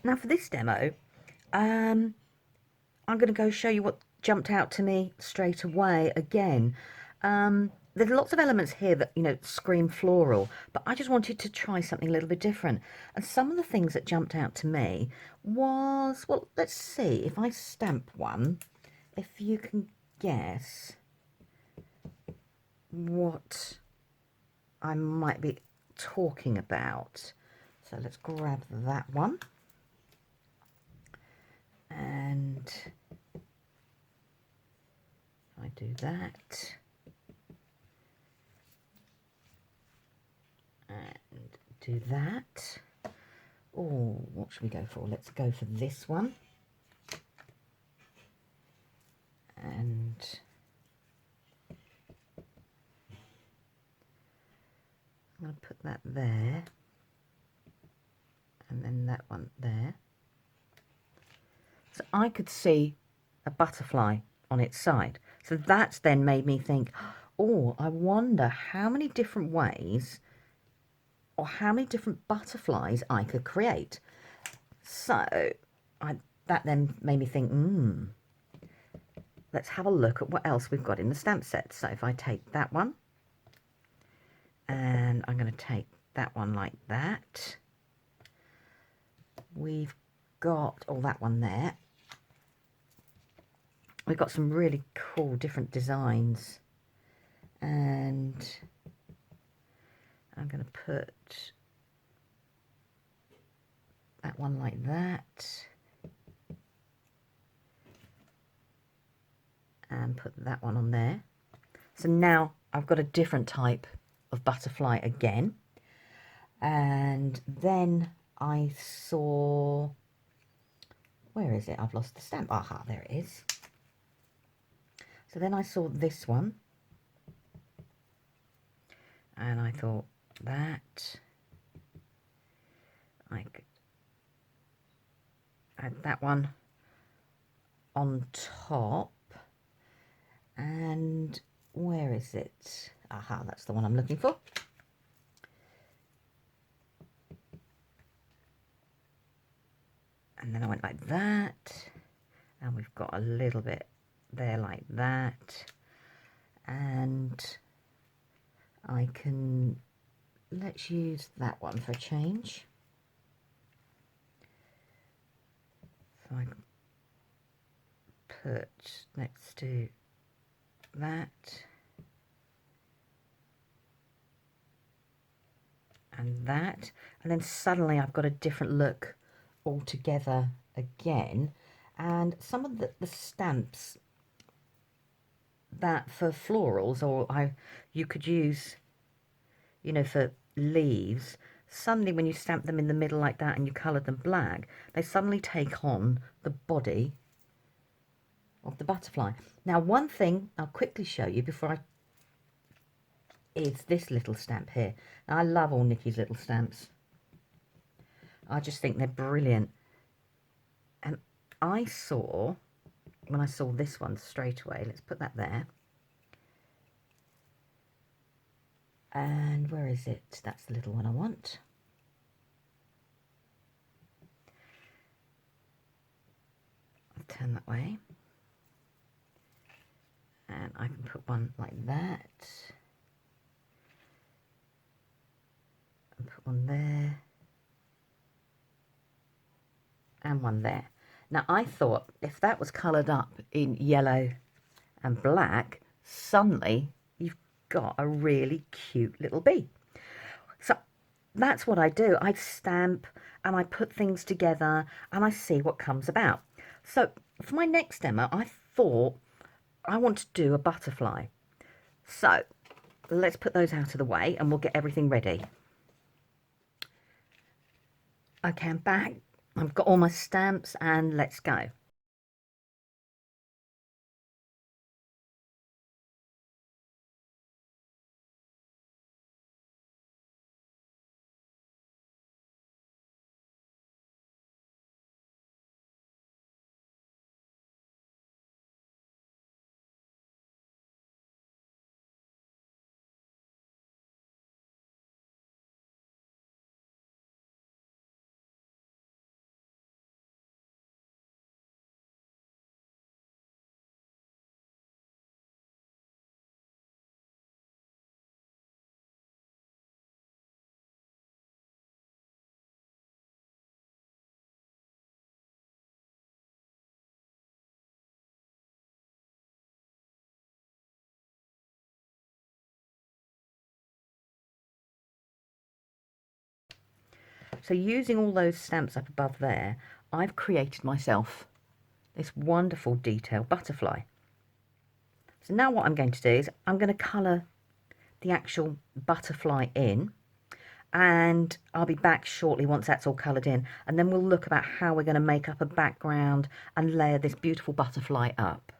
Now for this demo, I'm going to go show you what jumped out to me straight away again. There's lots of elements here that, scream floral, but I just wanted to try something a little bit different. And some of the things that jumped out to me was, well, let's see, if I stamp one, if you can guess what I might be talking about. So let's grab that one. And I do that. And do that. Oh, what should we go for? Let's go for this one. And I'm going to put that there. And then that one there. So I could see a butterfly on its side. So that's then made me think, oh, I wonder how many different ways or how many different butterflies I could create. So that then made me think, let's have a look at what else we've got in the stamp set. So if I take that one, and I'm going to take that one like that. We've got, that one there. We've got some really cool different designs. And I'm going to put that one like that. And put that one on there. So now I've got a different type of butterfly again. And then I saw, where is it? I've lost the stamp. Aha, there it is. So then I saw this one. And I thought that I could add that one on top. And where is it? Aha, that's the one I'm looking for. And then I went like that. And we've got a little bit there like that. And let's use that one for a change. So I put next to that. And that. And then suddenly I've got a different look altogether again. And some of the stamps that for florals, or you could use, for leaves, suddenly when you stamp them in the middle like that and you colour them black, they suddenly take on the body of the butterfly. Now, one thing I'll quickly show you is this little stamp here. Now, I love all Nikky's little stamps. I just think they're brilliant. And when I saw this one straight away, let's put that there. And where is it? That's the little one I want. I'll turn that way. And I can put one like that. And put one there. And one there. Now, I thought if that was coloured up in yellow and black, suddenly you've got a really cute little bee. So that's what I do. I stamp and I put things together and I see what comes about. So for my next demo, I thought I want to do a butterfly. So let's put those out of the way and we'll get everything ready. Okay, I'm back. I've got all my stamps and let's go. So using all those stamps up above there, I've created myself this wonderful detail butterfly. So now what I'm going to do is I'm going to colour the actual butterfly in, and I'll be back shortly once that's all coloured in, and then we'll look about how we're going to make up a background and layer this beautiful butterfly up.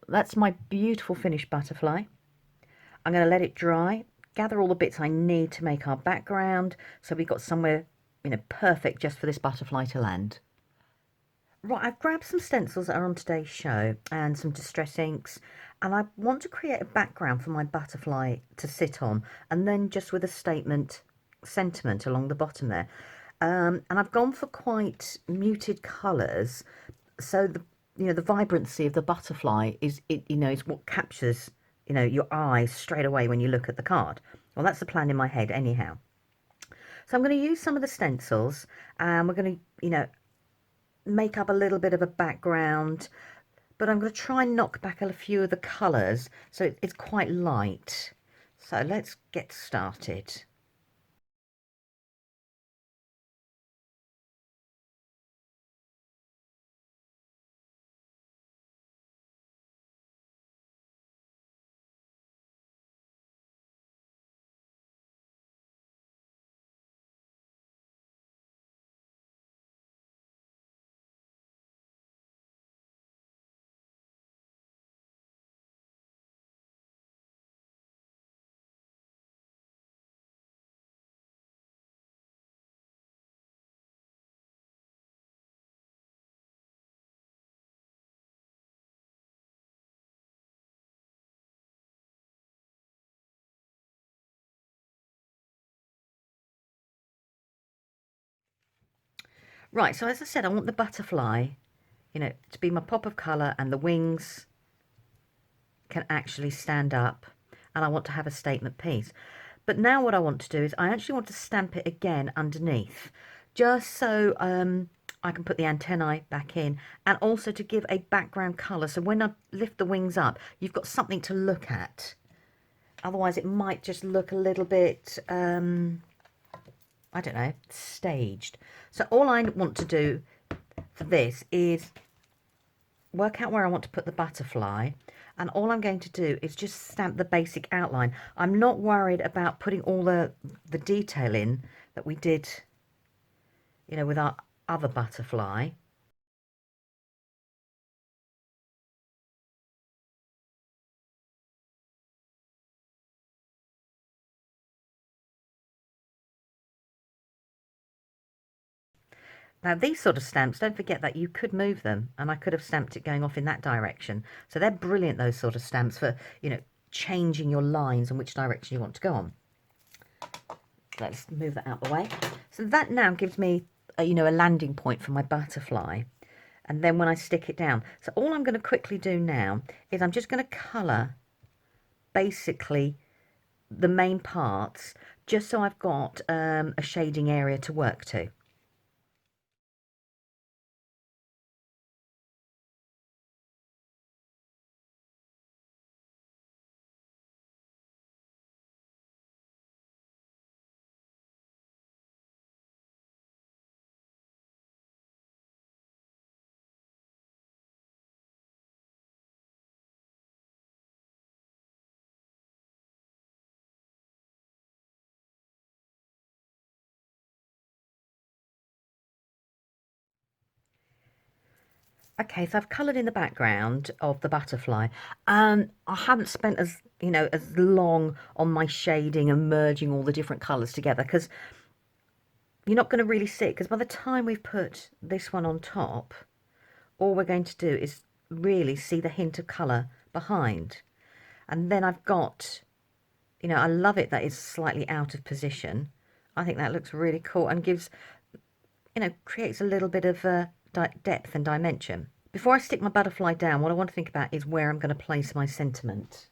That's my beautiful finished butterfly. I'm going to let it dry, gather all the bits I need to make our background, so we've got somewhere, perfect just for this butterfly to land. Right, I've grabbed some stencils that are on today's show and some distress inks, and I want to create a background for my butterfly to sit on, and then just with a sentiment along the bottom there. And I've gone for quite muted colours, so the vibrancy of the butterfly is what captures your eyes straight away when you look at the card. Well, that's the plan in my head anyhow. So I'm going to use some of the stencils, and we're going to make up a little bit of a background, but I'm going to try and knock back a few of the colours so it's quite light. So let's get started. Right, so as I said, I want the butterfly, to be my pop of colour, and the wings can actually stand up, and I want to have a statement piece. But now what I want to do is I actually want to stamp it again underneath, just so I can put the antennae back in, and also to give a background colour. So when I lift the wings up, you've got something to look at. Otherwise, it might just look a little bit, I don't know, staged. So all I want to do for this is work out where I want to put the butterfly, and all I'm going to do is just stamp the basic outline. I'm not worried about putting all the detail in that we did, with our other butterfly. Now these sort of stamps, don't forget that you could move them, and I could have stamped it going off in that direction. So they're brilliant, those sort of stamps, for, changing your lines and which direction you want to go on. Let's move that out the way. So that now gives me, a landing point for my butterfly. and then when I stick it down. So all I'm going to quickly do now is I'm just going to colour basically the main parts, just so I've got a shading area to work to. Okay, so I've coloured in the background of the butterfly, and I haven't spent as as long on my shading and merging all the different colours together, because you're not going to really see it, because by the time we've put this one on top, all we're going to do is really see the hint of colour behind. And then I've got, I love it that it's slightly out of position. I think that looks really cool and gives, creates a little bit of depth and dimension. Before I stick my butterfly down, what I want to think about is where I'm going to place my sentiment.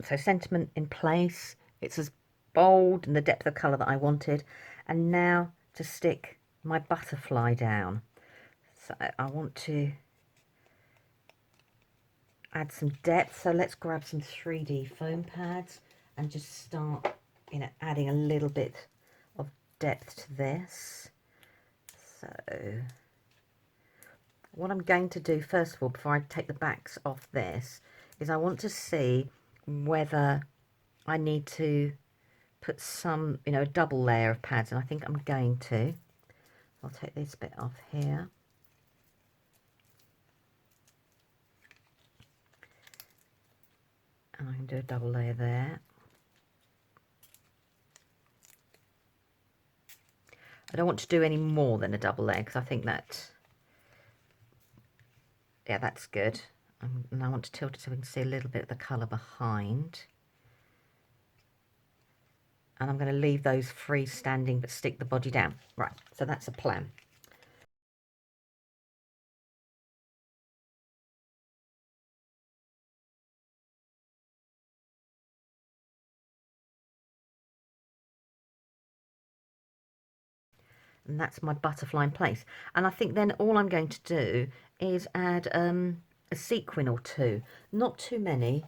So sentiment in place, it's as bold and the depth of colour that I wanted. And now to stick my butterfly down. So I want to add some depth. So let's grab some 3D foam pads and just start, adding a little bit of depth to this. So what I'm going to do first of all, before I take the backs off this, is I want to see whether I need to put some, a double layer of pads, and I think I'm going to. I'll take this bit off here. And I can do a double layer there. I don't want to do any more than a double layer, because I think that, yeah, that's good. And I want to tilt it so we can see a little bit of the colour behind. And I'm going to leave those freestanding but stick the body down. Right, so that's a plan. And that's my butterfly in place. And I think then all I'm going to do is add a sequin or two. Not too many.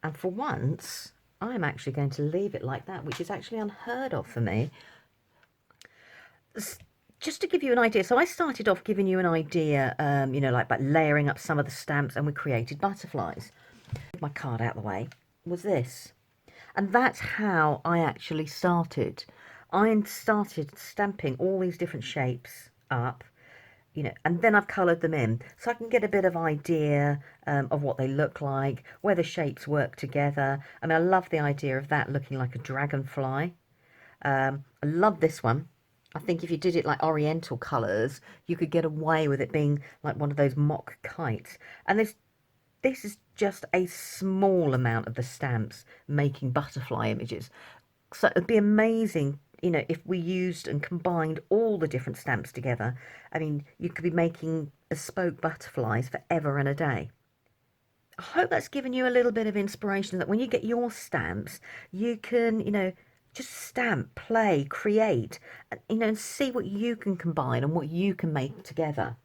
And for once, I'm actually going to leave it like that, which is actually unheard of for me. Just to give you an idea, so I started off giving you an idea, like by layering up some of the stamps, and we created butterflies. My card out of the way was this. And that's how I actually started. I started stamping all these different shapes up, and then I've coloured them in. So I can get a bit of idea of what they look like, where the shapes work together. I mean, I love the idea of that looking like a dragonfly. I love this one. I think if you did it like oriental colours, you could get away with it being like one of those mock kites. And this is just a small amount of the stamps making butterfly images. So it'd be amazing, if we used and combined all the different stamps together. I mean, you could be making bespoke butterflies forever and a day. I hope that's given you a little bit of inspiration that when you get your stamps, you can, just stamp, play, create, and see what you can combine and what you can make together.